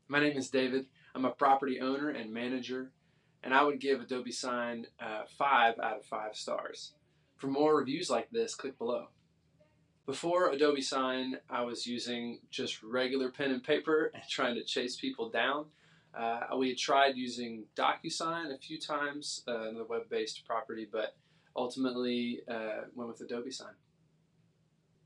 My name is David. I'm a property owner and manager, and I would give Adobe Sign 5 out of 5 stars. For more reviews like this, click below. Before Adobe Sign, I was using just regular pen and paper and trying to chase people down. We had tried using DocuSign a few times, another web-based property, but ultimately went with Adobe Sign.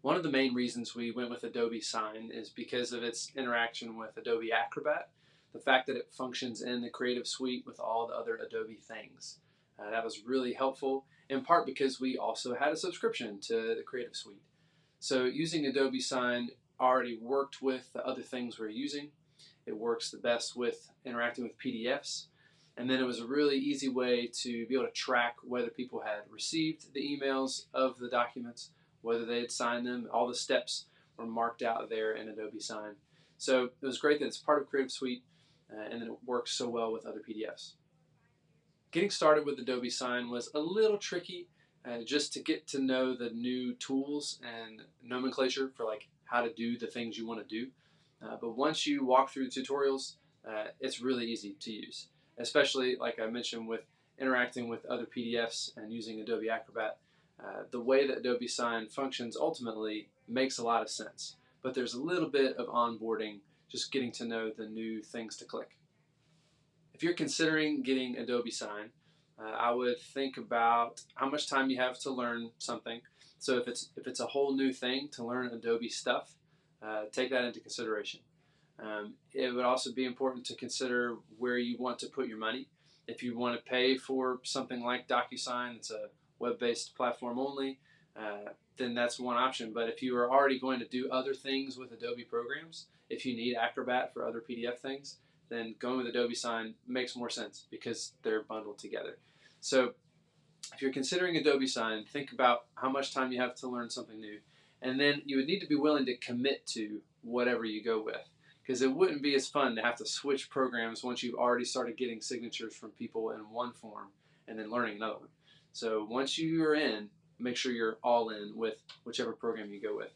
One of the main reasons we went with Adobe Sign is because of its interaction with Adobe Acrobat, the fact that it functions in the Creative Suite with all the other Adobe things. That was really helpful, in part because we also had a subscription to the Creative Suite. So using Adobe Sign already worked with the other things we're using. It works the best with interacting with PDFs. And then it was a really easy way to be able to track whether people had received the emails of the documents, whether they had signed them. All the steps were marked out there in Adobe Sign. So it was great that it's part of Creative Suite and that it works so well with other PDFs. Getting started with Adobe Sign was a little tricky just to get to know the new tools and nomenclature for like how to do the things you want to do. But once you walk through the tutorials, it's really easy to use, especially like I mentioned with interacting with other PDFs and using Adobe Acrobat. The way that Adobe Sign functions ultimately makes a lot of sense, but there's a little bit of onboarding, just getting to know the new things to click. If you're considering getting Adobe Sign, I would think about how much time you have to learn something. So if it's a whole new thing to learn Adobe stuff, take that into consideration. It would also be important to consider where you want to put your money. If you want to pay for something like DocuSign, it's a web-based platform only, then that's one option. But if you are already going to do other things with Adobe programs, if you need Acrobat for other PDF things, then going with Adobe Sign makes more sense because they're bundled together. So if you're considering Adobe Sign, think about how much time you have to learn something new. And then you would need to be willing to commit to whatever you go with, because it wouldn't be as fun to have to switch programs once you've already started getting signatures from people in one form and then learning another one. So once you're in, make sure you're all in with whichever program you go with.